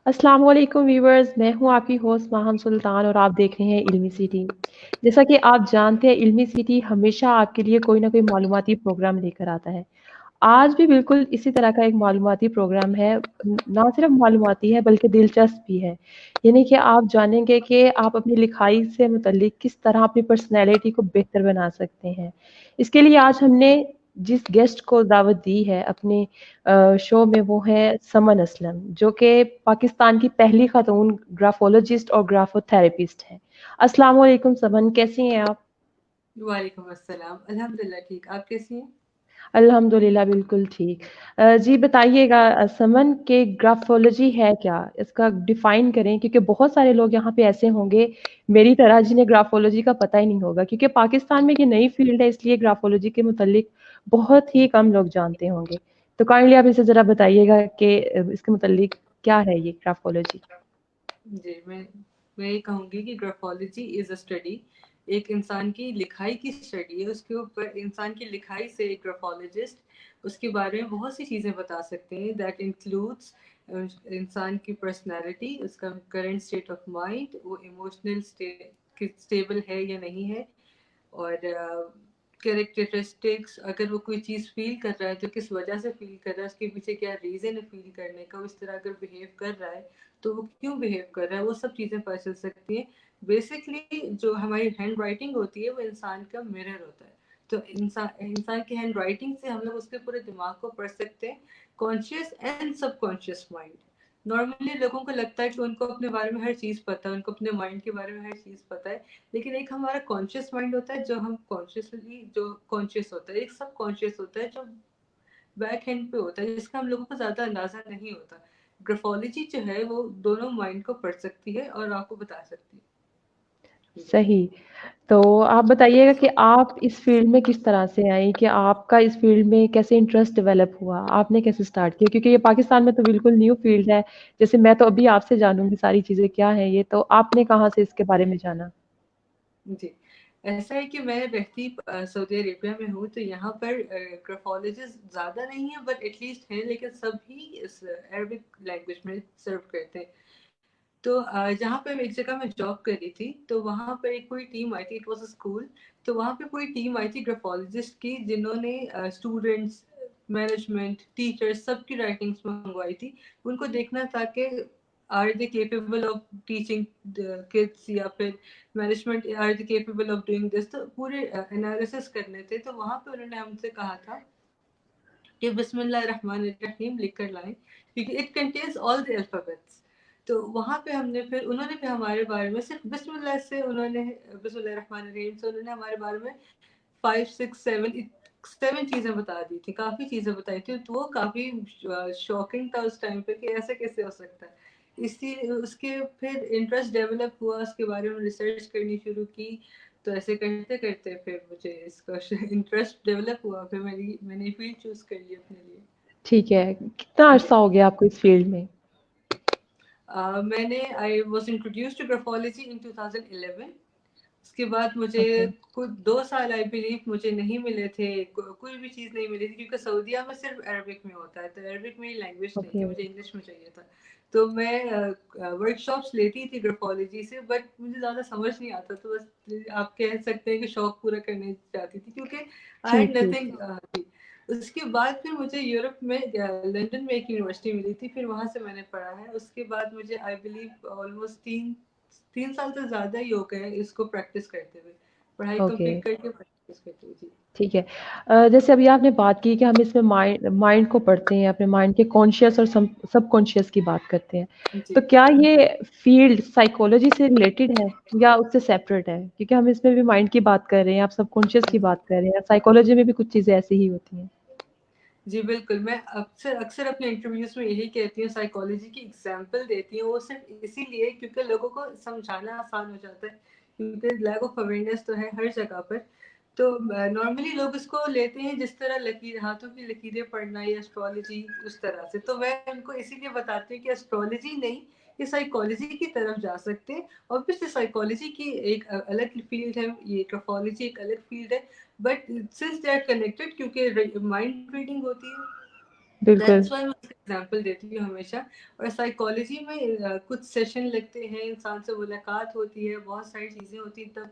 अस्सलाम वालेकुम व्यूअर्स, मैं हूँ आपकी होस्ट माहम सुल्तान और आप देख रहे हैं इल्मी सिटी। जैसा कि आप जानते हैं, इल्मी सिटी हमेशा आपके लिए कोई ना कोई मालूमाती प्रोग्राम लेकर आता है। आज भी बिल्कुल इसी तरह का एक मालूमाती प्रोग्राम है। ना सिर्फ मालूमाती है बल्कि दिलचस्प भी है। यानी कि आप जानेंगे कि आप अपनी लिखाई से मुतल्लिक किस तरह अपनी पर्सनैलिटी को बेहतर बना सकते हैं। इसके लिए आज हमने जिस गेस्ट को दावत दी है अपने शो में, वो है समन असलम, जो कि पाकिस्तान की पहली खातून ग्राफोलॉजिस्ट और ग्राफोथेरेपिस्ट है। अस्सलाम वालेकुम समन, कैसी हैं आप? वालेकुम अस्सलाम। अल्हम्दुलिल्लाह ठीक। आप कैसी हैं? अल्हम्दुलिल्लाह बिल्कुल ठीक। जी बताइएगा, समन के ग्राफोलॉजी है क्या? इसका डिफाइन करें, क्योंकि बहुत सारे लोग यहाँ पे ऐसे होंगे मेरी तरह जिन्हें ग्राफोलॉजी का पता ही नहीं होगा, क्योंकि पाकिस्तान में ये नई फील्ड है, इसलिए ग्राफोलॉजी के मुतालिक बहुत ही कम लोग जानते होंगे। तो काइंडली आप इसे ज़रा बताइएगा कि इसके मुतालिक क्या है ये ग्राफोलॉजी? जी, मैं ये कहूँगी कि ग्राफोलॉजी इज़ अ स्टडी, एक इंसान की लिखाई की स्टडी है। उसके ऊपर इंसान की लिखाई से एक ग्राफोलॉजिस्ट उसके बारे में बहुत सी चीज़ें बता सकते हैं। दैट इंक्लूड्स इंसान की पर्सनैलिटी, उसका करंट स्टेट ऑफ माइंड, वो इमोशनल स्टेबल है या नहीं है, और कैरेक्टरिस्टिक्स, अगर वो कोई चीज़ फील कर रहा है तो किस वजह से फील कर रहा है, उसके पीछे क्या रीज़न है फील करने का, इस तरह अगर बिहेव कर रहा है तो वो क्यों बिहेव कर रहा है, वो सब चीज़ें पता चल सकती हैं। बेसिकली जो हमारी हैंड राइटिंग होती है वो इंसान का मिरर होता है। तो इंसान इंसान की हैंड राइटिंग से हम लोग उसके पूरे दिमाग को पढ़ सकते हैं, conscious and subconscious mind. Normally लोगों को लगता है कि उनको अपने बारे में हर चीज़ पता है, उनको अपने माइंड के बारे में हर चीज़ पता है, लेकिन एक हमारा कॉन्शियस माइंड होता है जो हम कॉन्शियसली जो कॉन्शियस होता है, एक सब कॉन्शियस होता है जो बैक हैंड पे होता है, जिसका हम लोगों को ज़्यादा अंदाजा नहीं होता। ग्राफोलॉजी जो है वो दोनों माइंड को पढ़ सकती है और आपको बता सकती है। जी। सही। तो आप बताइएगा कि आप इस फील्ड में किस तरह से आई, कि आपका इस फील्ड में कैसे इंटरेस्ट डेवलप हुआ, आपने कैसे स्टार्ट किया? क्योंकि ये पाकिस्तान में तो बिल्कुल न्यू फील्ड है। जैसे मैं तो अभी आपसे जानूंगी सारी चीजें क्या है ये, तो आपने कहाँ से इसके बारे में जाना? जी, ऐसा है कि मैं रहती सऊदी अरेबिया में हूँ, तो यहाँ पर ग्राफोलॉजिस्ट ज़्यादा नहीं है, बट एटलीस्ट हैं, लेकिन सभी इस अरबिक लैंग्वेज में सर्व करते हैं। तो जहाँ पे एक जगह मैं जॉब कर रही थी, तो वहाँ पर एक पूरी टीम आई थी, इट वाज अ स्कूल। तो वहाँ पे पूरी टीम आई थी ग्राफोलॉजिस्ट की, जिन्होंने स्टूडेंट्स, मैनेजमेंट, टीचर्स सबकी राइटिंग्स मंगवाई थी। उनको देखना था कि are they capable of teaching kids, या फिर management are they capable of doing this. तो पूरे एनालिसिस करने थे। तो वहाँ पे उन्होंने हमसे कहा था कि बिस्मिल्लाहिर्रहमानिर्रहीम लिख कर लाएं, क्योंकि it contains all the alphabets. तो वहाँ पे हमने फिर उन्होंने भी हमारे बारे में सिर्फ बिस्मिल्लाह से उन्होंने बिस्मिल्लाहिर्रहमानिर्रहीम से उन्होंने हमारे बारे में 5 6 7 चीज़ें बता दी थी, काफ़ी चीज़ें बताई थी। तो वो काफ़ी शॉकिंग था उस टाइम पे कि ऐसे कैसे हो सकता है। इसी उसके फिर इंटरेस्ट डेवलप हुआ, उसके बारे में रिसर्च करनी शुरू की। तो ऐसे करते करते फिर मुझे इसका इंटरेस्ट डेवलप हुआ, फिर मैंने फील्ड चूज कर ली अपने लिए। ठीक है, कितना जी। अरसा हो गया आपको इस फील्ड में? मैंने I was introduce to graphology in 2011। उसके बाद मुझे ओके। कुछ 2 साल आई बिलीव मुझे नहीं मिले थे, कोई भी चीज़ नहीं मिली थी, क्योंकि सऊदीया में सिर्फ अरबिक में होता है, तो अरबिक मेरी लैंग्वेज नहीं थी, ओके। मुझे इंग्लिश में चाहिए था। तो मैं वर्कशॉप्स लेती थी ग्राफोलॉजी से, बट मुझे ज़्यादा समझ नहीं आता, तो बस आप कह सकते हैं कि शौक पूरा करने जाती थी, क्योंकि आई ठीक हैड ठीक। नथिंग। उसके बाद फिर मुझे यूरोप में लंदन में एक यूनिवर्सिटी मिली थी, फिर वहाँ से मैंने पढ़ा है। उसके बाद मुझे आई बिलीव ऑलमोस्ट 3 साल से ज़्यादा ही हो गए हैं इसको प्रैक्टिस करते हुए, पढ़ाई ओके। कंप्लीट करके प्रैक्टिस करते हुए। जी। ठीक है। जैसे अभी आपने बात की कि हम इसमें माइंड माइंड को पढ़ते हैं, अपने माइंड के कॉन्शियस और सबकॉन्शियस की बात करते हैं। जी। तो क्या ये फील्ड साइकोलॉजी से रिलेटेड है या उससे सेपरेट है? क्योंकि हम इसमें भी माइंड की बात कर रहे हैं, आप सबकॉन्शियस की जी। बात कर रहे हैं, साइकोलॉजी में भी कुछ चीज़ें ऐसी ही होती हैं। जी बिल्कुल, मैं अक्सर अक्सर अपने इंटरव्यूज़ में यही कहती हूँ, साइकोलॉजी की एग्जांपल देती हूँ, वो सिर्फ इसीलिए क्योंकि लोगों को समझाना आसान हो जाता है, क्योंकि लैक ऑफ अवेयरनेस तो है हर जगह पर। तो नॉर्मली लोग इसको लेते हैं जिस तरह लकीर, हाथों की लकीरें पढ़ना या एस्ट्रोलॉजी, उस तरह से। तो मैं उनको इसीलिए बताती हूँ कि एस्ट्रोलॉजी नहीं, ये साइकोलॉजी की तरफ जा सकते हैं। ऑब्वियसली साइकोलॉजी की एक अलग फील्ड है, ये ग्राफोलॉजी एक अलग फील्ड है, but since they are connected, क्योंकि माइंड रीडिंग होती है, बिल्कुल। दैट्स व्हाई मैं उसका एग्जांपल देती हूँ हमेशा। और साइकोलॉजी में कुछ सेशन लगते हैं, इंसान से मुलाकात होती है, बहुत सारी चीज़ें होती हैं, तब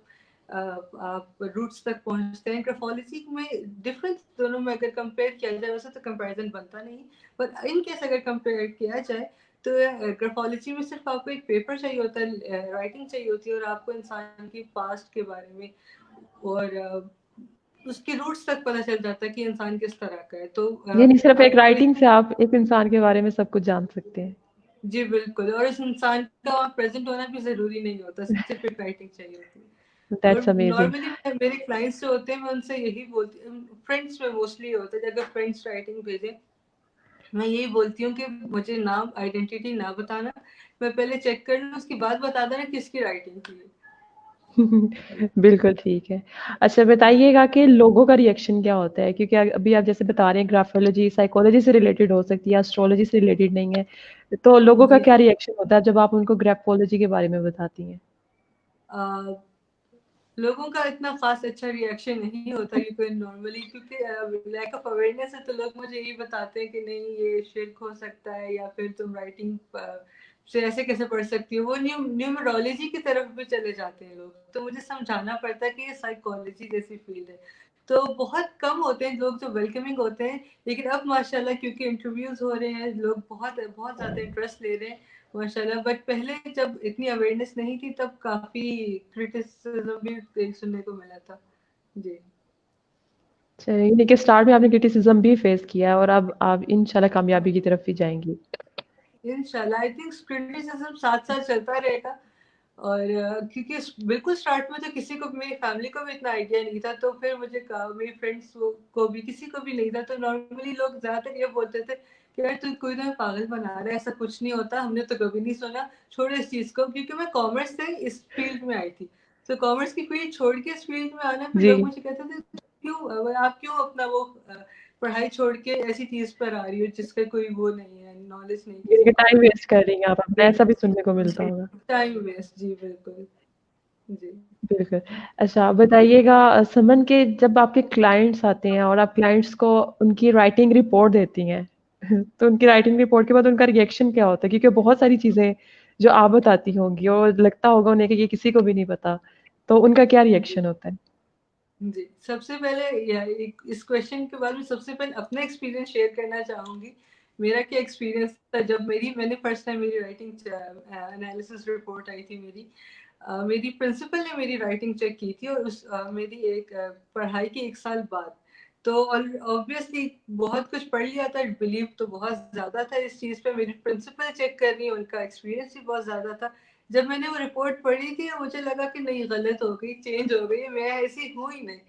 आप रूट्स तक पहुंचते हैं। ग्राफोलॉजी में डिफरेंस दोनों में अगर कंपेयर किया जाए, वैसे तो कंपैरिजन बनता नहीं, पर इन केस अगर कंपेयर किया जाए तो ग्राफोलॉजी में सिर्फ आपको एक पेपर चाहिए होता है, राइटिंग चाहिए होती है, और आपको इंसान की पास्ट के बारे में और उसके रूट्स तक पता चल जाता है कि इंसान किस तरह का है। तो ये नहीं, सिर्फ एक आपको राइटिंग से आप एक इंसान के बारे में सब कुछ जान सकते हैं। जी बिल्कुल, और उस इंसान का वहाँ प्रेजेंट होना भी ज़रूरी नहीं होता, सिर्फ एक राइटिंग चाहिए होती है। और दैट्स अमेजिंग। नॉर्मली मेरे क्लाइंट्स जो होते हैं, मैं उनसे यही बोलती हूँ, फ्रेंड्स में मोस्टली होता है, अगर फ्रेंड्स राइटिंग भेजें, मैं यही बोलती हूँ कि मुझे नाम आइडेंटिटी ना बताना, मैं पहले चेक कर लूँ, उसके बाद बता देना किसकी राइटिंग थी। बिल्कुल ठीक है। अच्छा बताइएगा कि लोगों का रिएक्शन क्या होता है? क्योंकि अभी आप जैसे बता रहे हैं ग्राफ़ोलॉजी साइकोलॉजी से रिलेटेड हो सकती है, एस्ट्रोलॉजी से रिलेटेड नहीं है। तो लोगों का जी क्या रिएक्शन होता है जब आप उनको ग्राफ़ोलॉजी के बारे में बताती हैं? आ, लोगों का इतना खास अच्छा रिएक्शन नहीं होता क्योंकि नॉर्मली, क्योंकि लैक ऑफ अवेयरनेस है, तो लोग मुझे यही बताते हैं कि नहीं ये शिर्क हो सकता है, या फिर तुम राइटिंग से ऐसे कैसे पढ़ सकती हो, वो न्यूमरोलॉजी की तरफ भी चले जाते हैं लोग। तो मुझे समझाना पड़ता है कि ये साइकोलॉजी जैसी फील्ड है। तो बहुत कम होते हैं लोग जो वेलकमिंग होते हैं, लेकिन अब माशाल्लाह क्योंकि इंटरव्यूज हो रहे हैं, लोग बहुत बहुत ज़्यादा इंटरेस्ट ले रहे हैं माशाल्लाह। बट पहले जब इतनी अवेयरनेस नहीं थी, तब काफी क्रिटिसिज्म भी सुनने को मिला था। जी चलिए, यानी कि स्टार्ट में आपने क्रिटिसिज़्म भी फेस किया है और अब आप इंशाल्लाह कामयाबी की तरफ ही जाएँगी। इंशाल्लाह, आई थिंक क्रिटिसिज्म साथ साथ चलता रहेगा। और क्योंकि बिल्कुल स्टार्ट में तो किसी को, मेरी फैमिली को भी इतना आइडिया नहीं था, तो फिर मुझे मेरे फ्रेंड्स को भी, किसी को भी नहीं था, तो नॉर्मली लोग ज्यादातर ये बोलते थे कि यार तू कोई तो पागल बना रहा है, ऐसा कुछ नहीं होता, हमने तो कभी नहीं सुना, छोड़ इस चीज को। क्योंकि मैं कॉमर्स से इस फील्ड में आई थी, तो कॉमर्स की फील्ड छोड़ के इस फील्ड में आना, फिर जी, लोग मुझे कहते थे क्यों आप क्यों अपना वो पढ़ाई छोड़ के ऐसी चीज पर आ रही हो जिसका कोई वो नहीं है, नॉलेज नहीं यानी किसी कि को। टाइम वेस्ट कर रही हैं आप अपना, ऐसा भी सुनने को मिलता जी, होगा। टाइम वेस्ट, जी बिल्कुल। जी बिल्कुल। अच्छा बताइएगा समन के जब आपके क्लाइंट्स आते हैं और आप क्लाइंट्स को उनकी राइटिंग रिपोर्ट देती हैं, तो उनकी राइटिंग रिपोर्ट के बाद उनका रिएक्शन क्या होता है? क्योंकि बहुत सारी चीज़ें जो आप बताती होंगी और लगता होगा उन्हें कि ये किसी को भी नहीं पता, तो उनका क्या जी रिएक्शन होता है? जी, सबसे पहले इस क्वेश्चन के बाद मैं सबसे पहले अपना एक्सपीरियंस शेयर करना चाहूंगी। मेरा क्या एक्सपीरियंस था जब मैंने फर्स्ट टाइम मेरी राइटिंग एनालिसिस रिपोर्ट आई थी मेरी। मेरी प्रिंसिपल ने मेरी राइटिंग चेक की थी, और मेरी एक पढ़ाई के 1 साल बाद, तो ऑब्वियसली बहुत कुछ पढ़ लिया था, बिलीव तो बहुत ज्यादा था इस चीज पे, मेरी प्रिंसिपल चेक कर रही है, उनका एक्सपीरियंस भी बहुत ज्यादा था। जब मैंने वो रिपोर्ट पढ़ी थी, मुझे लगा कि नहीं, गलत हो गई, चेंज हो गई, मैं ऐसी हूँ ही नहीं।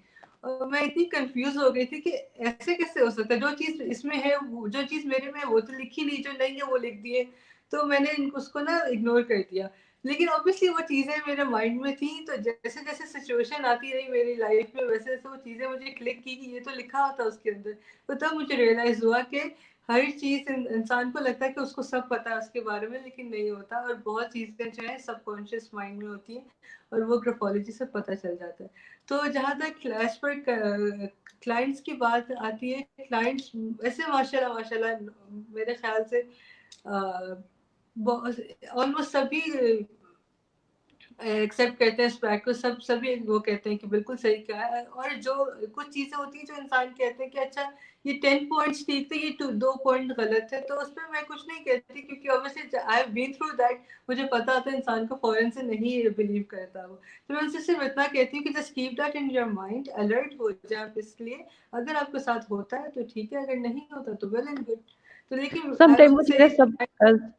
और मैं इतनी कंफ्यूज हो गई थी कि ऐसे कैसे हो सकता है, जो चीज इसमें है, जो चीज मेरे में है वो तो लिखी नहीं, जो नहीं है वो लिख दिए। तो मैंने उसको ना इग्नोर कर दिया। लेकिन ऑब्वियसली वो चीजें मेरे माइंड में थी, तो जैसे जैसे सिचुएशन आती रही मेरी लाइफ में, वैसे वैसे वो चीजें मुझे क्लिक की कि ये तो लिखा होता उसके अंदर। तो तब मुझे रियलाइज हुआ कि हर चीज इंसान को लगता है कि उसको सब पता है उसके बारे में, लेकिन नहीं होता, और बहुत चीजें जो है सबकॉन्शियस माइंड में होती है, और वो ग्राफोलॉजी से पता चल जाता है। तो जहाँ तक क्लास पर क्लाइंट्स की बात आती है, क्लाइंट्स ऐसे माशाल्लाह माशाल्लाह मेरे ख्याल से ऑलमोस्ट सभी एक्सेप्ट करते हैं इस फैक्ट को, सभी वो कहते हैं कि बिल्कुल सही कहा है। और जो कुछ चीजें होती हैं जो इंसान कहते हैं कि अच्छा ये 10 पॉइंट्स ठीक थे, ये 2 पॉइंट गलत है, तो उस पर मैं कुछ नहीं कहती, क्योंकि obviously I have been through that. मुझे पता होता है इंसान को फौरन से नहीं बिलीव करता वो। तो मैं उनसे सिर्फ इतना कहती हूँ कि just keep that in your mind, alert हो जाए आप इसलिए। अगर आपके साथ होता है तो ठीक है, अगर नहीं होता तो वेल एंड गुड। तो लेकिन सम आई टाइम वुड वो चीज़ें से, सब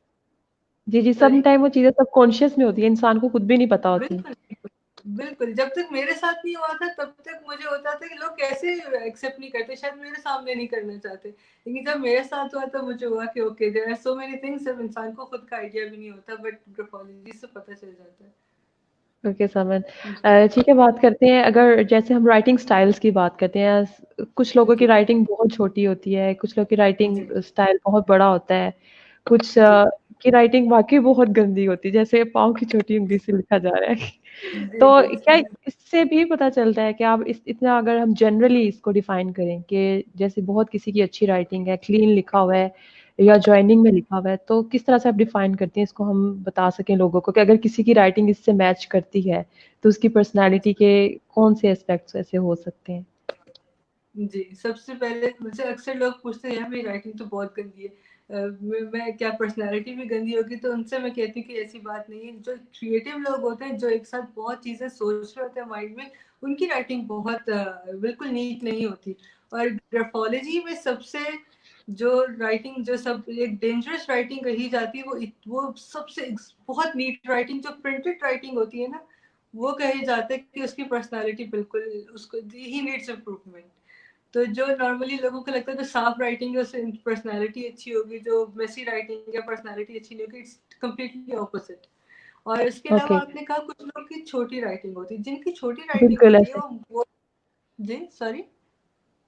जी, जी, सम सॉरी, टाइम वो चीज़ें सबकॉन्शियस में होती हैं, इंसान को खुद भी नहीं पता होती। बिल्कुल बिल्कुल, जब तक मेरे साथ नहीं हुआ था तब तक मुझे होता था कि लोग कैसे एक्सेप्ट नहीं करते, शायद मेरे सामने नहीं करना चाहते। लेकिन जब मेरे साथ हुआ तब मुझे हुआ कि okay, there are so many things, जब इंसान को खुद का आइडिया भी नहीं होता, बट ग्राफोलॉजी से पता चल जाता है। ओके समझ। ठीक है बात करते हैं अगर जैसे हम राइटिंग स्टाइल्स की बात करते हैं कुछ लोगों की जी राइटिंग बहुत छोटी होती है कुछ लोगों की जी राइटिंग स्टाइल बहुत बड़ा होता है कुछ जी की राइटिंग वाक़ई बहुत गंदी होती है, जैसे पाँव की छोटी उंगली से लिखा जा रहा है। जी तो क्या बिल्कुल। इससे भी पता चलता है कि आप इस इतना अगर हम जनरली इसको डिफाइन करें कि जैसे बहुत किसी की अच्छी राइटिंग है, क्लीन लिखा हुआ है या जॉइनिंग में लिखा हुआ है, तो किस तरह से आप डिफाइन करते हैं इसको हम बता सकें लोगों को कि अगर किसी की राइटिंग इससे मैच करती है, तो उसकी पर्सनैलिटी के कौन से एस्पेक्ट्स ऐसे हो सकते हैं? जी, सबसे पहले मुझसे अक्सर लोग पूछते हैं यार मेरी राइटिंग तो बहुत गंदी है। मैं क्या पर्सनैलिटी भी गंदी होगी? तो उनसे मैं कहती हूँ कि ऐसी बात नहीं है। जो क्रिएटिव लोग होते हैं, जो एक साथ बहुत चीज़ें सोच रहे होते हैं माइंड में, उनकी राइटिंग बहुत बिल्कुल नीट नहीं होती। और ग्राफोलॉजी में सबसे जो राइटिंग जो सब एक डेंजरस राइटिंग कही जाती है, वो सबसे बहुत नीट राइटिंग जो प्रिंटेड राइटिंग होती है ना, वो कही जाता है कि उसकी पर्सनैलिटी बिल्कुल उसको ही नीड्स इम्प्रूवमेंट। तो जो नॉर्मली लोगों को लगता है जो साफ राइटिंग है उससे पर्सनालिटी अच्छी होगी, जो मेसी राइटिंग है पर्सनालिटी अच्छी नहीं होगी, इट्स कम्प्लीटली ऑपोजिट। और इसके ओके, अलावा आपने कहा कुछ लोग की छोटी राइटिंग होती है, जिनकी छोटी राइटिंग बिल्कुल होती है ऐसे। वो जी सॉरी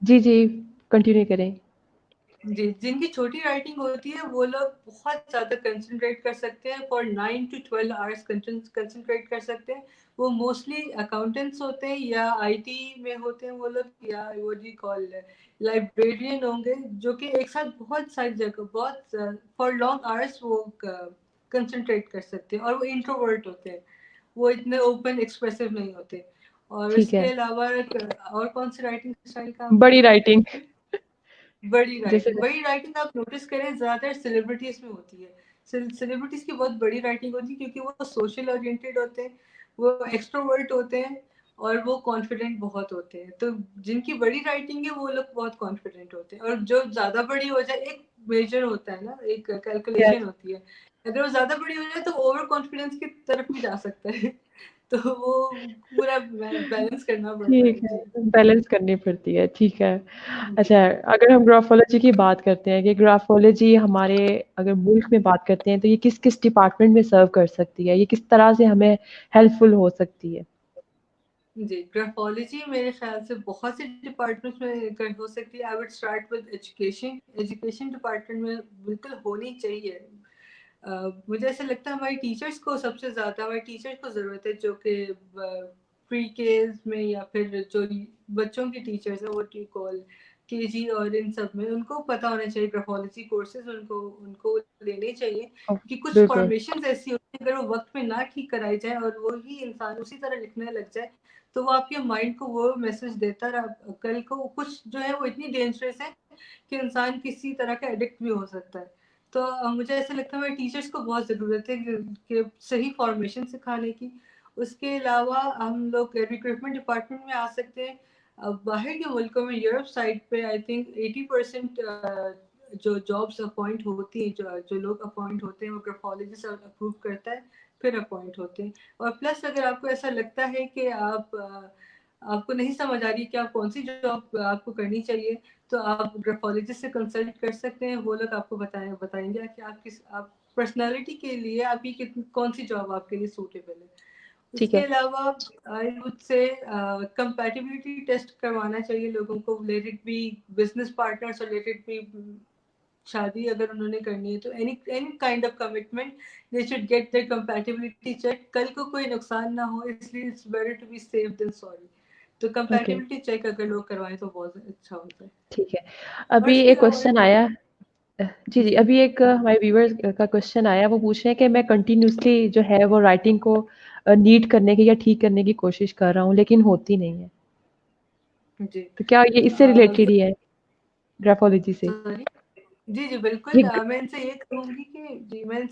जी, जी, कंटिन्यू करें। जी, जिनकी छोटी राइटिंग होती है वो लोग बहुत ज़्यादा कंसंट्रेट कर सकते हैं, फॉर 9 टू 12 आवर्स कंसंट्रेट कर सकते हैं। वो मोस्टली अकाउंटेंट्स होते हैं या आईटी में होते हैं वो लोग, या वो जी कॉल लाइब्रेरियन होंगे, जो कि एक साथ बहुत सारी जगह बहुत फॉर लॉन्ग आवर्स वो कंसंट्रेट कर सकते हैं, और वो इंट्रोवर्ट होते हैं, वो इतने ओपन एक्सप्रेसिव नहीं होते। और ठीक इसके है। अलावा और कौन सी राइटिंग स्टाइल का आप बड़ी पूछ रहे राइटिंग थे? बड़ी जैसे राइटिंग, बड़ी राइटिंग आप नोटिस करें ज्यादातर सेलिब्रिटीज में होती है। सेलिब्रिटीज की बहुत बड़ी राइटिंग होती है क्योंकि वो सोशल ओरिएंटेड होते हैं, वो एक्सट्रोवर्ट होते हैं, और वो कॉन्फिडेंट बहुत होते हैं। तो जिनकी बड़ी राइटिंग है वो लोग बहुत कॉन्फिडेंट होते हैं, और जो ज्यादा बड़ी हो जाए, एक मेजर होता है ना, एक कैलकुलेशन यस, होती है, अगर वो ज्यादा बड़ी हो जाए तो ओवर कॉन्फिडेंस की तरफ भी जा सकता है। तो वो पूरा बैलेंस करना पड़ता ठीक है है, जी। बैलेंस करनी पड़ती है, ठीक है। जी अच्छा, अगर हम ग्राफ़ोलॉजी की बात करते हैं कि ग्राफ़ोलॉजी हमारे अगर मुल्क में बात करते हैं, तो ये किस-किस डिपार्टमेंट में सर्व कर सकती है? ये किस तरह से हमें हेल्पफुल हो सकती है? जी, ग्राफ़ोलॉजी मेरे ख़्याल से बहुत से डिपार्टमेंट्स में हो सकती है। I would start with education. Education department में बिल्कुल होनी चाहिए। मुझे ऐसा लगता है हमारे टीचर्स को सबसे ज़्यादा हमारे टीचर्स को ज़रूरत है, जो कि प्री केज़ में या फिर जो बच्चों की टीचर्स हैं, व्हाट यू कॉल केजी, और इन सब में उनको पता होना चाहिए ग्राफ़ोलॉजी कोर्सेज़ उनको उनको लेने चाहिए, ओह! क्योंकि कुछ बिल्कुल, फॉर्मेशंस ऐसी होती हैं अगर वो वक़्त में ना ठीक कराई जाए और वो ही इंसान उसी तरह लिखने लग जाए, तो वो आपके माइंड को वो मैसेज देता रहा, कल को कुछ जो है वो इतनी डेंजरस है कि इंसान किसी तरह का एडिक्ट भी हो सकता है। तो मुझे ऐसा लगता है हमारे टीचर्स को बहुत ज़रूरत है कि सही फॉर्मेशन सिखाने की। उसके अलावा हम लोग रिक्रूटमेंट डिपार्टमेंट में आ सकते हैं। बाहर के मुल्कों में यूरोप साइड पे आई थिंक 80% जो जॉब्स अपॉइंट होती हैं, जो लोग अपॉइंट होते हैं वो ग्राफोलॉजिस्ट अप्रूव करता है, फिर अपॉइंट होते हैं। और प्लस अगर आपको ऐसा लगता है कि आपको नहीं समझ आ रही कि आप कौन सी जॉब आपको करनी चाहिए, तो आप ग्राफोलॉजिस्ट से कंसल्ट कर सकते हैं। वो लोग आपको बताएंगे कि आप पर्सनालिटी के लिए आपकी कौन सी जॉब आपके लिए सूटेबल है। ठीक उसके है, अलावा I would say compatibility test करवाना चाहिए लोगों को, let it be business partners और लेट इट बी शादी अगर उन्होंने करनी है, तो any any kind of commitment they should get their compatibility check. कल को कोई नुकसान ना हो, इसलिए it's better to be safe than sorry. तो ओके, कंपैटिबिलिटी चेक अगर लोग करवाएं तो बहुत अच्छा होता है। ठीक है। और अभी इसके एक अलावा क्वेश्चन आया जी, जी, जी अभी एक हमारे व्यूअर्स का क्वेश्चन आया, वो पूछ रहे हैं कि मैं कंटिन्यूअसली जो है वो राइटिंग को नीट करने की या ठीक करने की कोशिश कर रहा हूँ, लेकिन होती नहीं है। जी तो क्या ये इससे रिलेटेड ही है, ग्राफोलॉजी से? सॉरी जी, जी, बिल्कुल। ये मैं इनसे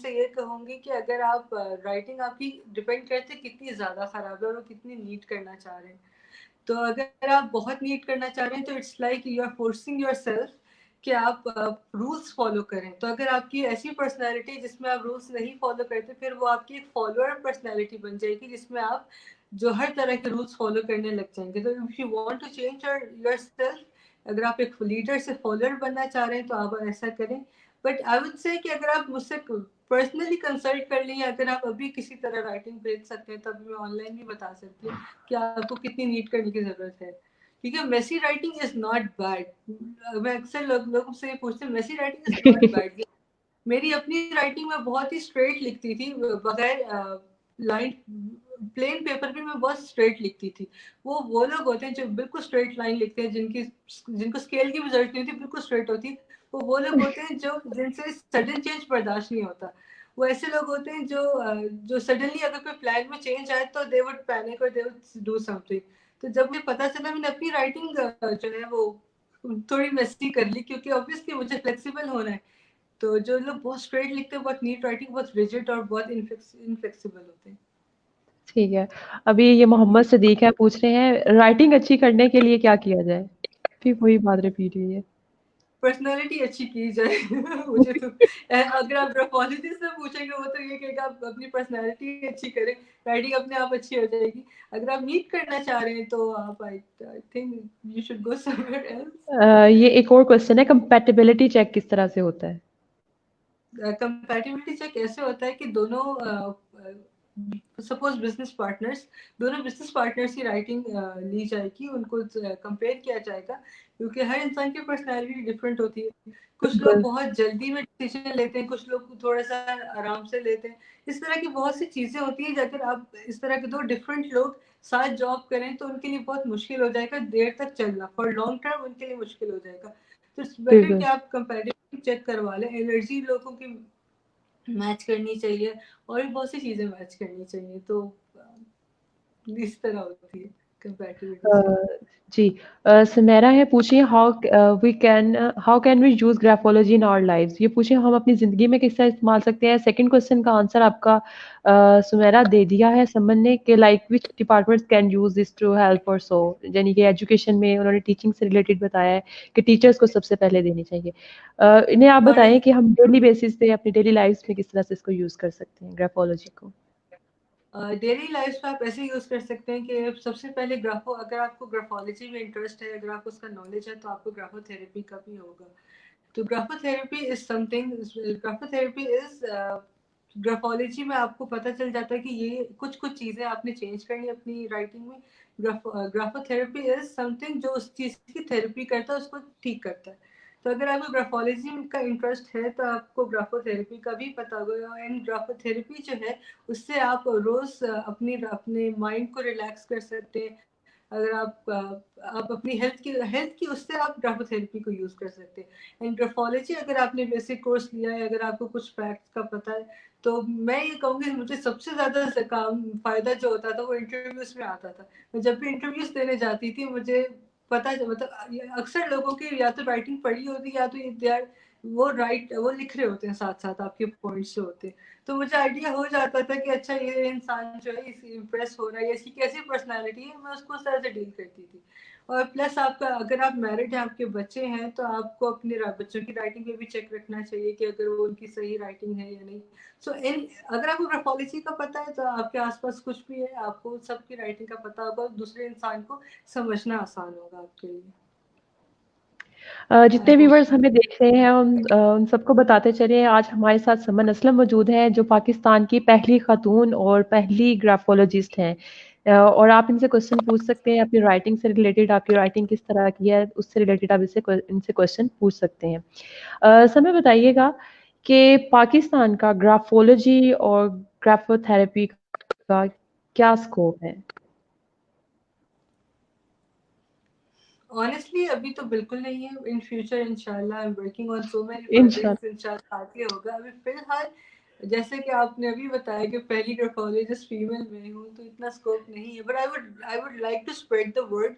ये कहूँगी कि अगर आप राइटिंग आपकी डिपेंड करती है कितनी ज़्यादा ख़राब है और वो कितनी नीट करना चाह रहे हैं। तो अगर आप बहुत नीट करना चाह रहे हैं तो it's like you are forcing yourself कि आप रूल्स फॉलो करें। तो अगर आपकी ऐसी पर्सनैलिटी जिसमें आप रूल्स नहीं फॉलो करते, फिर वो आपकी एक फॉलोअर पर्सनैलिटी बन जाएगी जिसमें आप जो हर तरह के रूल्स फॉलो करने लग जाएंगे। तो if you want to change yourself, अगर आप एक लीडर से फॉलोअर बनना चाह रहे हैं तो आप ऐसा करें। बट आई वुड से कि अगर आप मुझसे पर्सनली कंसल्ट कर लें, अगर आप अभी किसी तरह राइटिंग भेज सकते हैं, तब मैं ऑनलाइन भी बता सकती हूँ कि आपको कितनी नीट करने की ज़रूरत है। क्योंकि messy writing is not bad. मैं अक्सर लोगों से पूछते हैं, messy writing is not bad. मेरी अपनी राइटिंग में बहुत ही स्ट्रेट लिखती थी, बगैर लाइन, प्लेन पेपर पे मैं बहुत स्ट्रेट लिखती थी। वो लोग होते हैं जो बिल्कुल स्ट्रेट लाइन लिखते हैं, जिनको स्केल की भी जरूरत नहीं होती, बिल्कुल स्ट्रेट होती है। वो लोग होते हैं जो जिनसे सडन चेंज बर्दाश्त नहीं होता। वो ऐसे लोग होते हैं जो सडनली अगर कोई प्लान में चेंज आए तो दे वुड पैनिक और दे वुड डू समथिंग। तो जब मुझे पता चला, मैंने अपनी राइटिंग जो है वो थोड़ी मेसी कर ली, क्योंकि ऑब्वियसली मुझे फ्लेक्सिबल होना है। तो जो लोग बहुत स्ट्रेट लिखते हैं, बहुत नीट राइटिंग, बहुत रिजिड और बहुत इनफ्लेक्सिबल होते हैं। ठीक है। अभी ये मोहम्मद जी, सदीक है, पूछ रहे हैं राइटिंग अच्छी करने के लिए क्या किया जाए? फिर वही बात रिपीट हुई है। पर्सनालिटी अच्छी की जाए। मुझे तो अगर आप ग्राफोलॉजिस्ट से पूछेंगे, वो तो ये कहेगा आप अपनी पर्सनालिटी अच्छी करें, राइटिंग अपने आप अच्छी हो जाएगी। अगर आप नीट करना चाह रहे हैं तो आप I think you should go somewhere else. ये एक और क्वेश्चन है, कंपैटिबिलिटी चेक किस तरह से होता है? कंपैटिबिलिटी चेक ऐसे होता है कि सपोज दोनों बिजनेस पार्टनर्स की राइटिंग ली जाएगी, उनको कंपेयर किया जाएगा, क्योंकि हर इंसान की पर्सनैलिटी डिफरेंट होती है। कुछ लोग बिल्कुल, बहुत जल्दी में डिसीजन लेते हैं, कुछ लोग थोड़ा सा आराम से लेते हैं। इस तरह की बहुत सी चीजें होती है। अगर आप इस तरह के दो डिफरेंट लोग साथ जॉब करें तो उनके लिए बहुत मुश्किल हो जाएगा देर तक चलना, फॉर लॉन्ग टर्म उनके लिए मुश्किल हो जाएगा। तो इट्स बेटर कि बिल्कुल। आप कंपेरिटिव चेक करवा लें। एनर्जी लोगों की मैच करनी चाहिए, और भी बहुत सी चीजें मैच करनी चाहिए। तो इस तरह होती है कंपैटिबिलिटी अ, चेक। जी। सुमेरा है, पूछिए how can we use graphology in our lives? ये पूछिए हम अपनी जिंदगी में किस तरह इस्तेमाल सकते हैं। सेकंड क्वेश्चन का आंसर आपका सुमेरा दे दिया है समन ने, कि like which departments can use this to help और सो, यानी कि एजुकेशन में उन्होंने टीचिंग से रिलेटेड बताया है कि टीचर्स को सबसे पहले देनी चाहिए। इन्हें आप और बताएं कि हम डेली बेसिस पे अपनी डेली लाइफ में किस तरह से इसको यूज कर सकते हैं, ग्राफोलॉजी को। डेली लाइफ में आप ऐसे यूज कर सकते हैं कि सबसे पहले अगर आपको ग्राफोलॉजी में इंटरेस्ट है, अगर आपको उसका नॉलेज है, तो आपको ग्राफोथेरेपी का भी होगा। तो ग्राफोथेरेपी इज ग्राफोलॉजी में आपको पता चल जाता है कि ये कुछ कुछ चीजें आपने चेंज करनी है अपनी राइटिंग में। ग्राफोथेरेपी इज समथिंग जो उस चीज की थेरेपी करता है, उसको ठीक करता है। तो अगर आपको ग्राफोलॉजी का इंटरेस्ट है तो आपको ग्राफोथेरेपी का भी पता होगा। एंड ग्राफोथेरेपी जो है, उससे आप रोज अपने माइंड को रिलैक्स कर सकते हैं। अगर आप अपनी हेल्थ की उससे आप ग्राफोथेरेपी को यूज कर सकते हैं। एंड ग्राफोलॉजी अगर आपने बेसिक कोर्स लिया है, अगर आपको कुछ फैक्ट्स का पता है, तो मैं ये कहूँगी मुझे सबसे ज्यादा काम फायदा जो होता था वो इंटरव्यूज में आता था। मैं जब भी इंटरव्यूज देने जाती थी, मुझे मतलब अक्सर लोगों की या तो राइटिंग पढ़ी होती, या तो वो लिख रहे होते हैं साथ साथ आपके पॉइंट्स जो होते हैं। तो मुझे आइडिया हो जाता था कि अच्छा, ये इंसान जो है इस इम्प्रेस हो रहा है, इसकी कैसी पर्सनालिटी है, मैं उसको उस तरह से डील करती थी। और प्लस आपका अगर आप मैरिड हैं, आपके बच्चे हैं, तो आपको अपने बच्चों की राइटिंग पे भी चेक रखना चाहिए कि अगर वो उनकी सही राइटिंग है या नहीं। सो इन अगर आपको ग्राफोलॉजी का पता है, तो आपके आसपास कुछ भी है, आपको सबकी राइटिंग का पता होगा, दूसरे इंसान को समझना आसान होगा आपके लिए। आई जितने होप। व्यूवर्स हमें देख रहे हैं उन सबको बताते चले, आज हमारे साथ समन असलम मौजूद हैं, जो पाकिस्तान की पहली खातून और पहली ग्राफोलॉजिस्ट हैं। और आप इनसे क्वेश्चन पूछ सकते हैं अपनी राइटिंग से रिलेटेड, आपकी राइटिंग किस तरह की है उससे रिलेटेड आप इनसे क्वेश्चन पूछ सकते हैं। समय बताइएगा कि पाकिस्तान का ग्राफोलॉजी और ग्राफोथेरेपी का क्या स्कोप है? ऑनेस्टली अभी तो बिल्कुल नहीं है। इन फ्यूचर इंशाल्लाह I am working on so many इंशाल्लाह। प्रोजेक्ट्स, इंशाल्लाह आगे होगा। अभी फिलहाल जैसे कि आपने अभी बताया कि पहली ग्राफोलॉजिस्ट फीमेल में हूँ, तो इतना स्कोप नहीं है। But I would like to spread the word.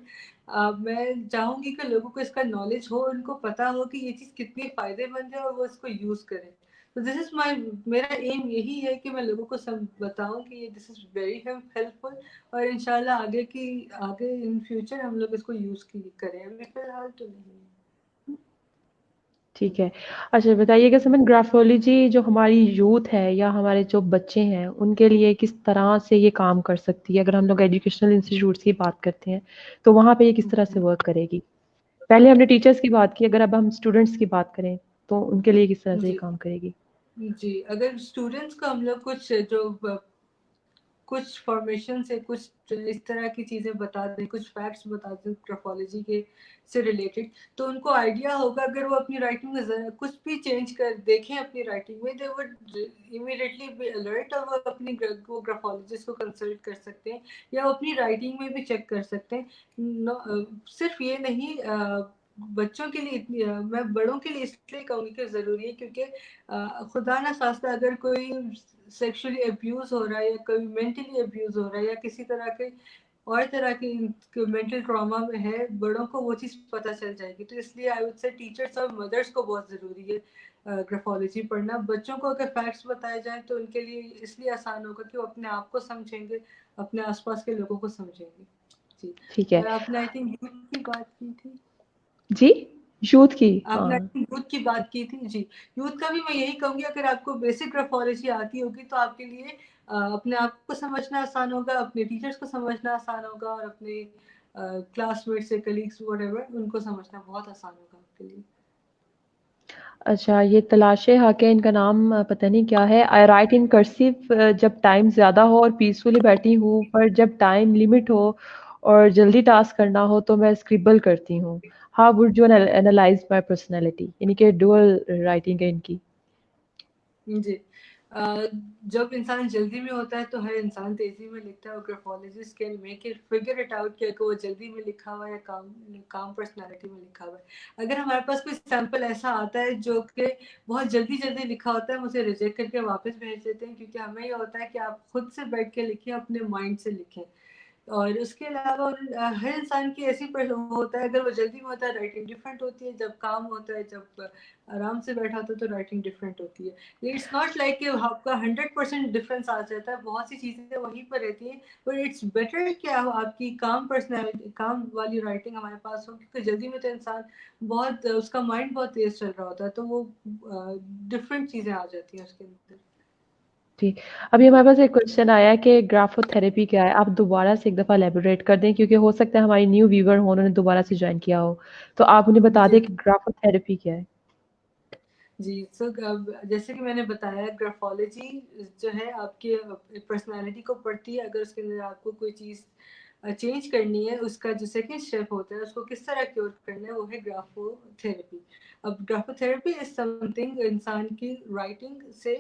मैं चाहूंगी कि लोगों को इसका नॉलेज हो, उनको पता हो कि ये चीज़ कितनी फायदेमंद है, और वो इसको यूज करें। तो दिस इज माई मेरा एम यही है कि मैं लोगों को सब बताऊं कि ये दिस इज वेरी हेल्पफुल। और इंशाल्लाह आगे इन फ्यूचर हम लोग इसको यूज करें। अभी फिलहाल तो नहीं है। ठीक है। अच्छा बताइएगा समन, ग्राफोलॉजी जो हमारी यूथ है या हमारे जो बच्चे हैं उनके लिए किस तरह से ये काम कर सकती है? अगर हम लोग एजुकेशनल इंस्टीट्यूट्स की बात करते हैं तो वहाँ पे ये किस तरह से वर्क करेगी? पहले हमने टीचर्स की बात की, अगर अब हम स्टूडेंट्स की बात करें तो उनके लिए किस तरह से ये जी काम करेगी? जी, अगर स्टूडेंट्स को हम लोग कुछ जो कुछ फॉर्मेशन से कुछ इस तरह की चीज़ें बता दें, कुछ फैक्ट्स बता दें ग्राफोलॉजी के से रिलेटेड, तो उनको आइडिया होगा। अगर वो अपनी राइटिंग में कुछ भी चेंज कर देखें अपनी राइटिंग में, they would immediately be alert, और वो अपनी वो ग्राफोलॉजिस्ट को कंसल्ट कर सकते हैं, या वो अपनी राइटिंग में भी चेक कर सकते हैं। सिर्फ ये नहीं, बच्चों के लिए इतनी, मैं बड़ों के लिए इसलिए कहूँगी कि ज़रूरी है, क्योंकि खुदा ना खास्ता अगर कोई सेक्सुअली अब्यूज़ हो रहा है, या कोई मेंटली अब्यूज़ हो रहा है, या किसी तरह के और तरह के मेंटल ट्रॉमा में है, बड़ों को वो चीज़ पता चल जाएगी। तो इसलिए आई वुड से टीचर्स और मदर्स को बहुत ज़रूरी है ग्राफोलॉजी पढ़ना। बच्चों को अगर फैक्ट्स बताए जाएँ तो उनके लिए इसलिए आसान होगा कि वो अपने आप को समझेंगे, अपने आसपास के लोगों को समझेंगे। जी। ठीक है। और आपने आई थिंक यूथ की बात की थी। जी, यूथ की, आपने हाँ। यूथ की बात की थी। जी, यूथ का भी मैं यही कहूँगी, अगर आपको बेसिक ग्राफोलॉजी आती होगी तो आपके लिए अपने आप को समझना आसान होगा, अपने टीचर्स को समझना आसान होगा, और अपने क्लासमेट्स से कलीग्स व्हाटएवर उनको समझना बहुत आसान होगा आपके लिए। अच्छा, ये तलाशे हक है, इनका नाम पता नहीं क्या है। आई राइट इन कर्सिव जब टाइम ज़्यादा हो और पीसफुली बैठी हूँ, पर जब टाइम लिमिट हो और जल्दी टास्क करना हो तो मैं स्क्रिबल करती हूँ। How would you analyse my personality? यानी कि डुअल राइटिंग है इनकी। जी। जब इंसान जल्दी में होता है तो हर इंसान तेजी में लिखता है, और graphologist can make it figure it out कि वो जल्दी में लिखा हुआ है या काम पर्सनालिटी में लिखा हुआ है। अगर हमारे पास कोई सैंपल ऐसा आता है जो कि बहुत जल्दी जल्दी लिखा होता है, मुझे रिजेक्ट करके वापस भेज देते हैं, क्योंकि हमें ये होता है कि आप खुद से बैठ के लिखें, अपने माइंड से लिखें। और उसके अलावा हर इंसान की ऐसी होता है, अगर वो जल्दी में होता है राइटिंग डिफरेंट होती है, जब काम होता है, जब आराम से बैठा होता है तो राइटिंग डिफरेंट होती है। इट्स नॉट लाइक कि आपका 100% डिफरेंस आ जाता है, बहुत सी चीज़ें वहीं पर रहती हैं, बट इट्स बेटर कि आपकी काम पर्सनैलिटी, काम वाली राइटिंग हमारे पास हो, क्योंकि जल्दी में तो इंसान बहुत, उसका माइंड बहुत तेज चल रहा होता है, तो वो डिफरेंट चीज़ें आ जाती हैं उसके अंदर। ठीक। अभी हमारे पास एक क्वेश्चन आया है कि ग्राफोथेरेपी क्या है? आप दोबारा से एक दफ़ा एलैबोरेट कर दें, क्योंकि हो सकता है हमारी न्यू व्यूअर हो, उन्होंने दोबारा से जॉइन किया हो। तो आप उन्हें बता जी दें कि ग्राफोथेरेपी क्या है? जी। सो जैसे कि मैंने बताया, ग्राफोलॉजी जो है आपके पर्सनालिटी को पढ़ती है। अगर उसके अंदर आपको कोई चीज़ चेंज करनी है, उसका जो सेकंड स्टेप होता है, उसको किस तरह क्योर करना है, वो है ग्राफोथेरेपी। अब ग्राफोथेरेपी इज समथिंग, इंसान की राइटिंग से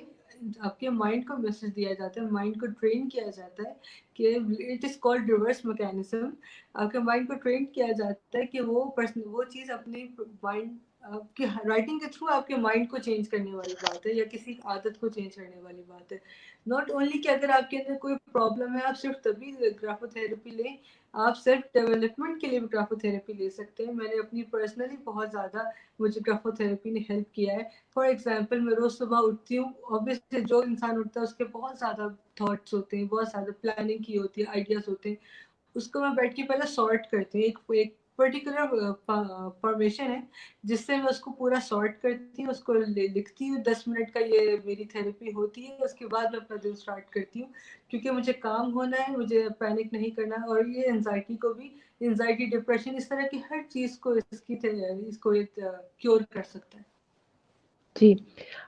आपके माइंड को मैसेज दिया जाता है, माइंड को ट्रेन किया जाता है कि it is called reverse mechanism. आपके माइंड को ट्रेन किया जाता है कि वो चीज़ अपने माइंड, आपकी राइटिंग के थ्रू आपके माइंड को चेंज करने वाली बात है, या किसी आदत को चेंज करने वाली बात है। नॉट ओनली कि अगर आपके अंदर कोई प्रॉब्लम है आप सिर्फ तभी ग्राफोथेरेपी लें, आप सेल्फ डेवलपमेंट के लिए भी ग्राफोथेरेपी ले सकते हैं। मैंने अपनी पर्सनली बहुत ज़्यादा, मुझे ग्राफोथेरेपी ने हेल्प किया है। फॉर एग्जाम्पल, मैं रोज़ सुबह उठती हूँ, ऑब्वियसली जो इंसान उठता है उसके बहुत ज़्यादा थॉट्स होते हैं, बहुत ज़्यादा प्लानिंग की होती है, आइडियाज़ होते हैं। उसको मैं बैठ के पहले सॉर्ट करती हूँ, एक पर्टिकुलर फॉर्मेशन है जिससे मैं उसको पूरा सॉर्ट करती हूँ, उसको लिखती हूँ। 10 मिनट का ये मेरी थेरेपी होती है। उसके बाद मैं अपना दिन स्टार्ट करती हूँ, क्योंकि मुझे काम होना है, मुझे पैनिक नहीं करना। और ये एनजाइटी को भी, एनजाइटी, डिप्रेशन, इस तरह की हर चीज़ को इसको क्योर कर सकता है। जी।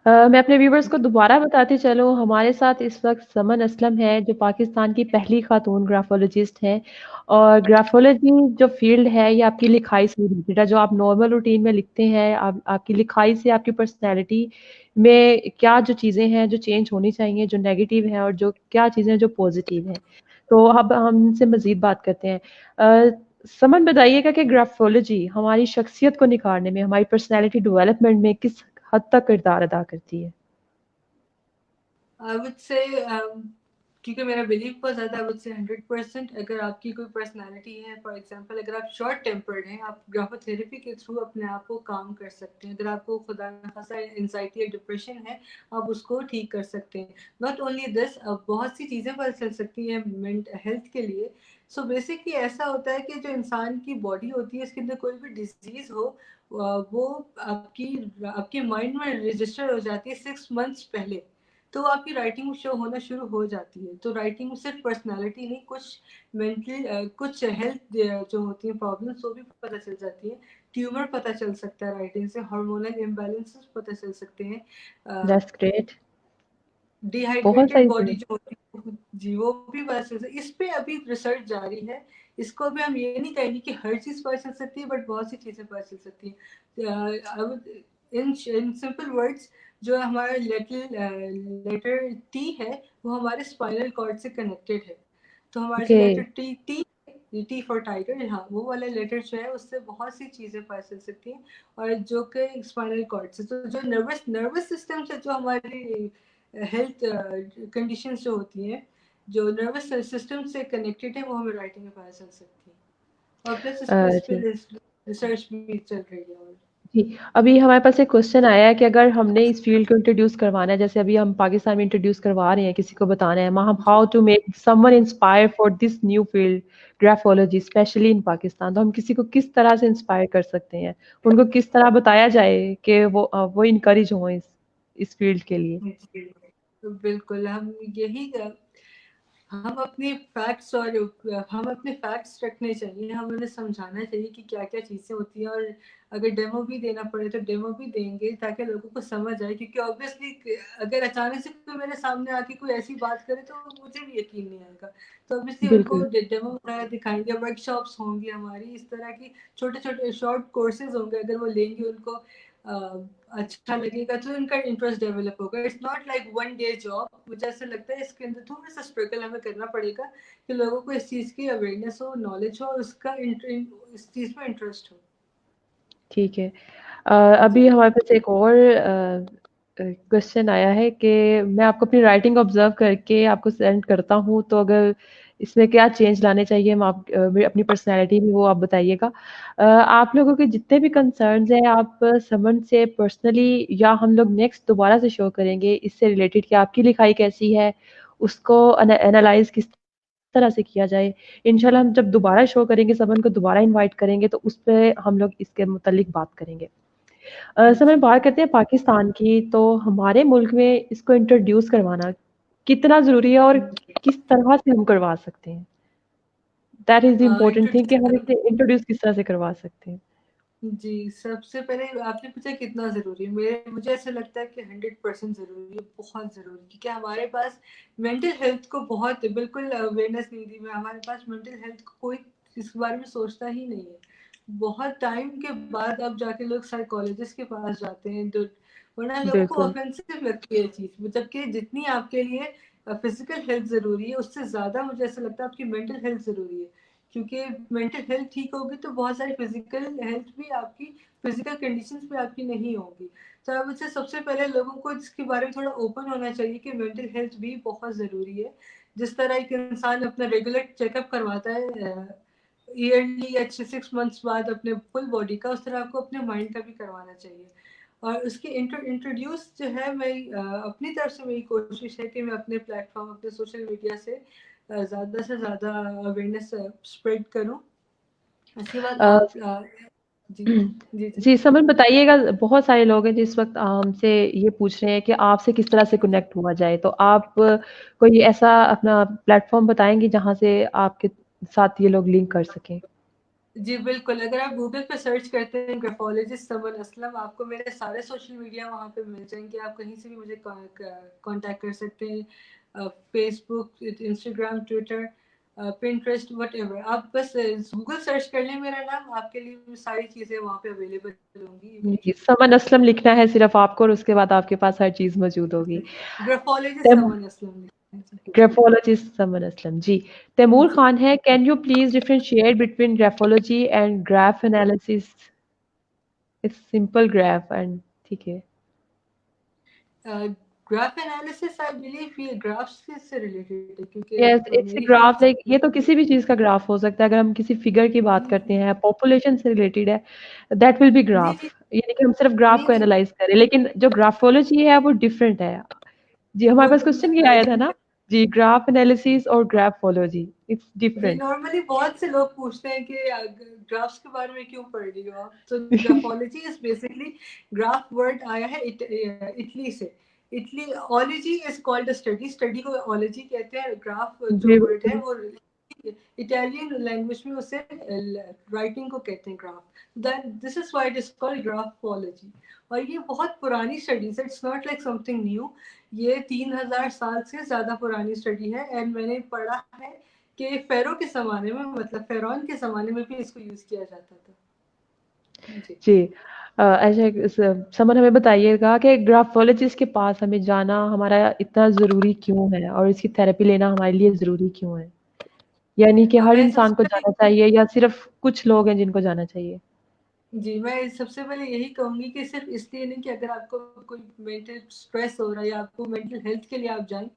मैं अपने व्यूअर्स को दोबारा बताती चलूँ, हमारे साथ इस वक़्त समन असलम है, जो पाकिस्तान की पहली खातून ग्राफ़ोलॉजिस्ट हैं। और ग्राफ़ोलॉजी जो फ़ील्ड है, ये आपकी लिखाई से रिलेटेड है, जो आप नॉर्मल रूटीन में लिखते हैं, आप आपकी लिखाई से आपकी पर्सनैलिटी में क्या जो चीज़ें हैं, जो चेंज होनी चाहिए, जो नेगेटिव हैं, और जो क्या चीज़ें जो पॉज़िटिव हैं। तो अब हम इनसे मज़ीद बात करते हैं। समन बताइएगा कि ग्राफ़ोलॉजी हमारी शख्सियत को निखारने में, हमारी पर्सनैलिटी डेवलपमेंट में किस हद तक किरदार अदा करती है? आई वुड से, क्योंकि मेरा बिलीव बहुत ज़्यादा, आई वुड से 100%। अगर आपकी कोई पर्सनालिटी है, फॉर एग्जांपल अगर आप शॉर्ट टेम्पर्ड हैं, आप ग्राफोथेरेपी के थ्रू अपने आप को काम कर सकते हैं। अगर आपको खुदा न खासा एंजाइटी या डिप्रेशन है, आप उसको ठीक कर सकते हैं। नॉट ओनली दिस, अब बहुत सी चीज़ें पता चल सकती हैं मेंटल हेल्थ के लिए। सो बेसिकली ऐसा होता है कि जो इंसान की बॉडी होती है, इसके अंदर कोई भी डिजीज़ हो, वो आपकी आपके माइंड में रजिस्टर हो जाती है 6 मंथ्स पहले। तो आपकी राइटिंग शो होना शुरू हो जाती है। तो राइटिंग में सिर्फ पर्सनालिटी नहीं, कुछ मेंटल, कुछ हेल्थ जो होती है प्रॉब्लम्स, वो भी पता चल जाती है। ट्यूमर पता चल सकता है राइटिंग से, हार्मोनल इम्बैलेंसेस पता चल सकते हैं। That's great. बहुत डिहाइड्रेटेड सही बॉडी से। जो होती है जी वो भी बात सही है। इस पे अभी रिसर्च जारी है। इसको अभी हम ये नहीं कहेंगे कि हर चीज़ पता चल सकती है, बट बहुत सी चीज़ें पता चल सकती हैं। इन सिंपल वर्ड्स, जो हमारा लेटर टी है वो हमारे स्पाइनल कॉर्ड से कनेक्टेड है। तो हमारे जो okay. Letter T T T for tiger, हाँ वो वाला लेटर जो है उससे बहुत सी चीज़ें पता चल सकती हैं। और जो कि स्पाइनल कॉर्ड से, तो जो नर्वस सिस्टम से जो हमारी हेल्थ कंडीशंस जो होती हैं, जो नर्वस सिस्टम से कनेक्टेड है, वो हमें राइटिंग में पता चल सकती है। और प्लस इस पे जी रिसर्च भी चल रही है। और जी, अभी हमारे पास एक क्वेश्चन आया है कि अगर हमने इस फील्ड को इंट्रोड्यूस करवाना है, जैसे अभी हम पाकिस्तान में इंट्रोड्यूस करवा रहे हैं, किसी को बताना है, जी how to make someone inspire for this new field graphology specially in Pakistan, तो हम किसी को किस तरह से इंस्पायर कर सकते हैं? उनको किस तरह बताया जाए कि वो इनकरेज हों इस फील्ड के लिए? जी, तो बिल्कुल हम अपने फैक्ट्स और हम अपने फैक्ट्स रखने चाहिए। हम उन्हें समझाना चाहिए कि क्या क्या चीज़ें होती हैं, और अगर डेमो भी देना पड़े तो डेमो भी देंगे, ताकि लोगों को समझ आए। क्योंकि ऑब्वियसली अगर अचानक से कोई मेरे सामने आके कोई ऐसी बात करे तो मुझे भी यकीन नहीं आएगा। तो ऑब्वियसली उनको बिल्कुल। डेमो वगैरह दिखाएंगे, वर्कशॉप्स होंगी हमारी, इस तरह की छोटे छोटे शॉर्ट कोर्सेज होंगे। अगर वो लेंगे, उनको अच्छा लगेगा, तो उनका इंटरेस्ट डेवलप होगा। It's not like one day job. मुझे ऐसा लगता है इसके अंदर थोड़ा सा स्ट्रगल हमें करना पड़ेगा कि लोगों को इस चीज़ की अवेयरनेस हो, नॉलेज हो, और उसका इस चीज़ में इंटरेस्ट हो। ठीक है। जी अभी हमारे पास एक और क्वेश्चन आया है कि मैं आपको अपनी राइटिंग ऑब्जर्व करके आपको सेंड करता हूँ, तो अगर इसमें क्या चेंज लाने चाहिए हम अपनी पर्सनैलिटी में, वो आप बताइएगा। आप लोगों के जितने भी कंसर्न्स हैं, आप समन से पर्सनली या हम लोग नेक्स्ट दोबारा से शो करेंगे इससे रिलेटेड कि आपकी लिखाई कैसी है, उसको एनालाइज किस तरह से किया जाए। इंशाल्लाह हम जब दोबारा शो करेंगे, समन को दोबारा इनवाइट करेंगे, तो उस पे हम लोग इसके मुतालिक बात करेंगे। समय जी बात करते हैं पाकिस्तान की, तो हमारे मुल्क में इसको इंट्रोड्यूस करवाना कितना ज़रूरी है और किस तरह से हम करवा सकते हैं? That is the important thing कि हम इंट्रोड्यूस इसे इंट्रोड्यूस किस तरह से करवा सकते हैं। जी, सबसे पहले आपने पूछा कितना ज़रूरी है। मुझे ऐसा लगता है कि 100% ज़रूरी है, बहुत ज़रूरी। क्योंकि हमारे पास मेंटल हेल्थ को बहुत बिल्कुल अवेयरनेस नहीं दी। मैं हमारे पास मेंटल हेल्थ को कोई इस बारे में सोचता ही नहीं है। बहुत टाइम के बाद अब जाके लोग साइकोलॉजिस्ट के पास जाते हैं, तो वरना लोगों को बिल्कुल, ऑफेंसिव लगती है ये चीज़। जबकि जितनी आपके लिए फिजिकल हेल्थ ज़रूरी है, उससे ज़्यादा मुझे ऐसा लगता है आपकी मेंटल हेल्थ ज़रूरी है। क्योंकि मेंटल हेल्थ ठीक होगी तो बहुत सारी फिजिकल हेल्थ भी आपकी, फिजिकल कंडीशंस भी आपकी नहीं होगी। तो अब मुझसे सबसे पहले लोगों को इसके बारे में थोड़ा ओपन होना चाहिए कि मेंटल हेल्थ भी बहुत ज़रूरी है। जिस तरह एक इंसान अपना रेगुलर चेकअप करवाता है ईयरली या 6 मंथ्स बाद अपने फुल बॉडी का, उस तरह आपको अपने माइंड का भी करवाना चाहिए। और उसकी इंट्रोड्यूस जो है, मैं अपनी तरफ से मेरी कोशिश है कि मैं अपने प्लेटफॉर्म, अपने सोशल मीडिया ज़्यादा से ज़्यादा अवेयरनेस स्प्रेड करूँ। उसके बाद अ, आप जी, जी, जी। जी, समन बताइएगा, बहुत सारे लोग हैं जिस वक़्त हमसे ये पूछ रहे हैं कि आपसे किस तरह से कनेक्ट हुआ जाए, तो आप कोई ऐसा अपना प्लेटफ़ॉर्म बताएँगे जहाँ से आपके साथ ये लोग लिंक कर सकें? जी, बिल्कुल, अगर आप गूगल पे सर्च करते हैं ग्राफोलॉजिस्ट समन असलम, आपको मेरे सारे सोशल मीडिया वहाँ पे मिल जाएँगे। आप कहीं से भी मुझे कॉन्टैक्ट कर सकते हैं। Facebook, Instagram, Twitter, Pinterest, whatever. आप बस गूगल सर्च कर लें मेरा नाम, आपके लिए सारी चीज़ें वहाँ पे अवेलेबल होंगी। जी, समन असलम लिखना है सिर्फ़ आपको और उसके बाद आपके पास हर चीज़ मौजूद होगी। ग्राफोलॉजिस्ट तैम समन असलम लिखना है। जी, ग्राफ़ोलॉजिस्ट समन असलम, जी। तैमूर जी। खान है, can you please differentiate between graphology and graph analysis? It's simple graph and ठीक है। ग्राफ एनालिसिस आई बिलीव ये ग्राफ्स से रिलेटेड है, क्योंकि यस, इट्स अ मेरी ग्राफ, फील्ड लाइक ये तो किसी भी चीज़ का ग्राफ हो सकता है। अगर हम किसी फिगर की बात करते हैं, पॉपुलेशन से रिलेटेड है, दैट विल बी जी, ग्राफ। जी। यानी कि हम सिर्फ़ ग्राफ नहीं, को नहीं, एनालाइज़ करें, लेकिन जो ग्राफ़ोलॉजी है वो डिफरेंट है। जी, हमारे वो पास क्वेश्चन ये आया था ना? जी, ग्राफ एनालिसिस और ग्राफ़ोलॉजी, इट्स जी, डिफरेंट। नॉर्मली बहुत से लोग पूछते हैं कि ग्राफ्स के बारे में क्यों पढ़ रही हो आप? तो graphology is basically, graph word आया है इटली से। Italy, ology is called a study, study को ओलॉजी कहते हैं। ग्राफ जो जी, वर्ड है बिल्कुल। वो इटालियन लैंग्वेज में उसे राइटिंग को कहते हैं graph, that this is why it is called graphology. और ये बहुत पुरानी स्टडीज है, it's not like something new. ये 3000 साल से ज्यादा पुरानी स्टडी है, एंड मैंने पढ़ा है कि फेरो के जमाने में, मतलब फेरौन के जमाने में भी इसको यूज किया जाता था। जी। ऐसे समन हमें बताइएगा कि ग्राफोलॉजिस्ट के पास हमें जाना हमारा इतना ज़रूरी क्यों है और इसकी थेरेपी लेना हमारे लिए ज़रूरी क्यों है? यानी कि हर मैं इंसान सबसे को पहले जाना चाहिए या सिर्फ़ कुछ लोग हैं जिनको जाना चाहिए? जी, मैं सबसे पहले यही कहूँगी कि सिर्फ़ इसलिए नहीं कि अगर आपको कोई मेंटल स्ट्रेस हो रहा है या आपको मेंटल हेल्थ के लिए आप जाएँ,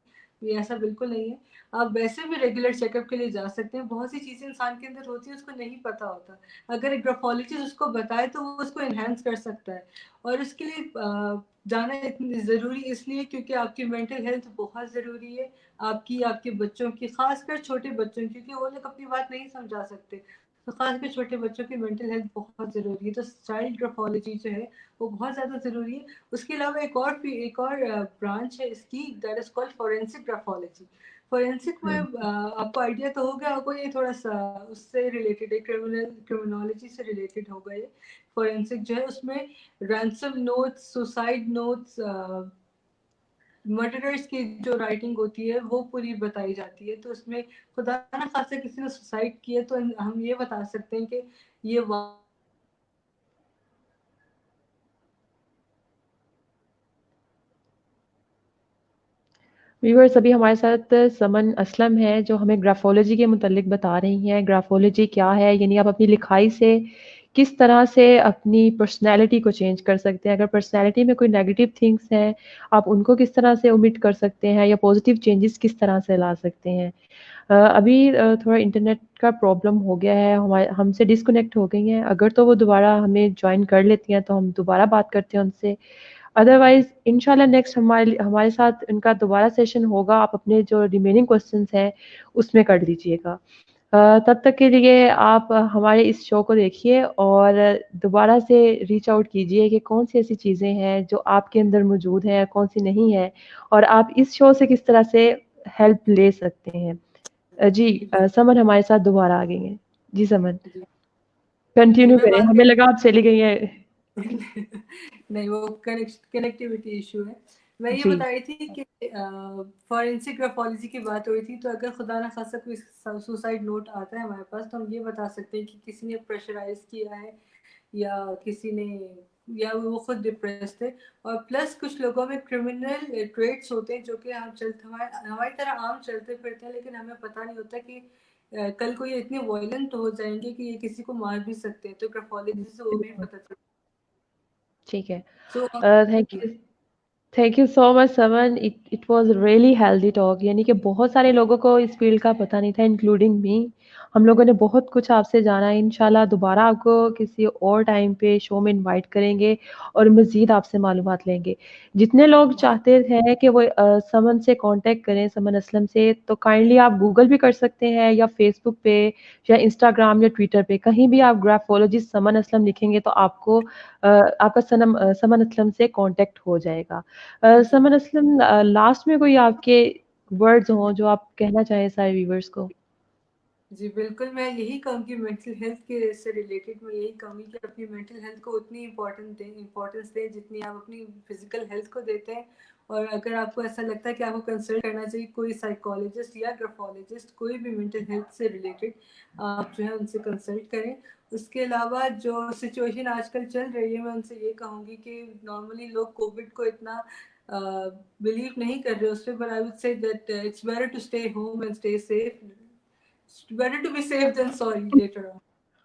ये ऐसा बिल्कुल नहीं है। आप वैसे भी रेगुलर चेकअप के लिए जा सकते हैं। बहुत सी चीज़ें इंसान के अंदर होती हैं, उसको नहीं पता होता। अगर एक ग्राफ़ोलॉजिस्ट उसको बताए तो वो उसको एनहांस कर सकता है। और उसके लिए जाना इतनी ज़रूरी इसलिए क्योंकि आपकी मेंटल हेल्थ बहुत ज़रूरी है। आपकी, आपके बच्चों की, ख़ासकर छोटे बच्चों की, क्योंकि वो लोग अपनी बात नहीं समझा सकते। तो खासकर छोटे बच्चों की मेंटल हेल्थ बहुत ज़रूरी है, तो चाइल्ड ग्राफोलॉजी जो है वो बहुत ज़्यादा ज़रूरी है। उसके अलावा एक और ब्रांच है इसकी, that is called forensic graphology. Forensic में आपको आइडिया तो होगा, आपको ये थोड़ा सा उससे रिलेटेड है, क्रिमिनोलॉजी से रिलेटेड होगा ये। फोरेंसिक जो है उसमें ransom notes, suicide notes, murderers की जो राइटिंग होती है वो पूरी बताई जाती है। तो उसमें खुदा ना खासा किसी ने सुसाइड किया तो हम ये बता सकते हैं कि ये व्यूअर्स अभी हमारे साथ समन असलम है जो हमें ग्राफोलॉजी के मुतालिक बता रही हैं। ग्राफोलॉजी क्या है, यानी आप अपनी लिखाई से किस तरह से अपनी पर्सनैलिटी को चेंज कर सकते हैं। अगर पर्सनैलिटी में कोई नेगेटिव थिंग्स हैं, आप उनको किस तरह से ओमिट कर सकते हैं या पॉजिटिव चेंजेस किस तरह से ला सकते हैं। अभी थोड़ा इंटरनेट का प्रॉब्लम हो गया है, हमारे हमसे डिस्कनेक्ट हो गई हैं। अगर तो वो दोबारा हमें जॉइन कर लेती हैं तो हम दोबारा बात करते हैं उनसे। अदरवाइज़ इंशाल्लाह नेक्स्ट हमारे हमारे साथ इनका दोबारा सेशन होगा। आप अपने जो रिमेनिंग क्वेश्चंस हैं उसमें कर लीजिएगा। तब तक के लिए आप हमारे इस शो को देखिए और दोबारा से रीच आउट कीजिए कि कौन-सी ऐसी चीज़ें हैं जो आपके अंदर मौजूद हैं, कौन-सी नहीं है और आप इस शो से किस तरह से हेल्प ले सकते हैं। जी समन हमारे साथ दोबारा आ गई हैं। जी समन, जी, जी कंटिन्यू मैं करें। बात हमें कर लगा आप चली गई हैं। नहीं, वो कनेक्टिविटी इशू है। मैं ये जी। बता रही थी कि फॉरेंसिक ग्राफोलॉजी की बात हो रही थी, तो अगर खुदा ना खासा कोई सुसाइड नोट आता है हमारे पास, तो हम ये बता सकते हैं कि किसी ने प्रेशराइज किया है या किसी ने, या वो खुद डिप्रेस थे। और प्लस कुछ लोगों में क्रिमिनल ट्रेट्स होते हैं जो कि हम चलते हमारे हमारी तरह आम चलते फिरते हैं, लेकिन हमें पता नहीं होता कि कल को ये इतने वायलेंट हो जाएंगे कि ये किसी को मार भी सकते हैं। तो ग्राफोलॉजी से वो भी पता चलता ठीक है। है। So thank you so much Saman. It was really healthy talk. यानी कि बहुत सारे लोगों को इस फील्ड का पता नहीं था, इंक्लूडिंग मी। हम लोगों ने बहुत कुछ आपसे जाना है। इंशाल्लाह दोबारा आपको किसी और टाइम पे शो में इनवाइट करेंगे और मज़ीद आपसे मालूमात लेंगे। जितने लोग चाहते हैं कि वो समन से कांटेक्ट करें, समन असलम से, तो काइंडली आप गूगल भी कर सकते हैं या फेसबुक पे या इंस्टाग्राम या ट्विटर पे, कहीं भी आप ग्राफोलॉजिस्ट समन असलम लिखेंगे तो आपको आपका समन असलम से कांटेक्ट हो जाएगा। जी, समन असलम, लास्ट में कोई आपके वर्ड्स हों जो आप कहना चाहें सारे व्यूवर्स को? जी, बिल्कुल, मैं यही कहूँगी मेंटल हेल्थ के से रिलेटेड, मैं यही कहूँगी कि अपनी मेंटल हेल्थ को उतनी इम्पोर्टेंस दें जितनी आप अपनी फिजिकल हेल्थ को देते हैं। और अगर आपको ऐसा लगता है कि आपको कंसल्ट करना चाहिए कोई साइकोलॉजिस्ट या ग्राफोलॉजिस्ट, कोई भी मेंटल हेल्थ से रिलेटेड, आप जो है उनसे कंसल्ट करें। उसके अलावा जो सिचुएशन आजकल चल रही है, मैं उनसे ये कहूँगी कि नॉर्मली लोग कोविड को इतना बिलीव नहीं कर रहे उस पर, but I would say that it's better to stay home and stay safe. Better to be safe than sorry later on.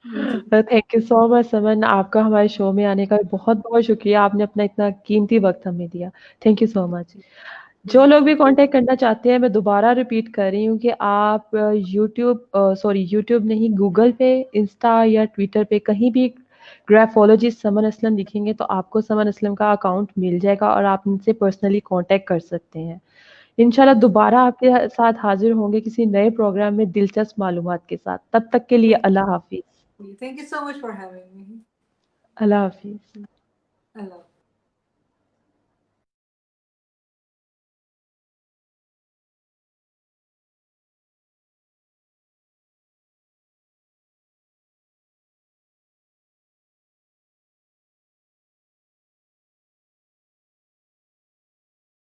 जी, thank you so much Saman. आपका हमारे शो में आने का बहुत-बहुत शुक्रिया। आपने अपना इतना कीमती वक़्त हमें दिया। Thank you so much. जो लोग भी कांटेक्ट करना चाहते हैं, मैं दोबारा रिपीट कर रही हूँ कि आप यूट्यूब नहीं, गूगल पे, इंस्टा या ट्विटर पे कहीं भी ग्राफोलॉजिस्ट समन असलम लिखेंगे तो आपको समन असलम का अकाउंट मिल जाएगा और आप उनसे पर्सनली कांटेक्ट कर सकते हैं। इंशाल्लाह दोबारा आपके साथ हाज़िर होंगे किसी नए प्रोग्राम में दिलचस्प मालूमात के साथ। तब तक के लिए thank अल्लाह हाफ़िज़। thank you so much for having me. अल्लाह हाफ़िज़। I love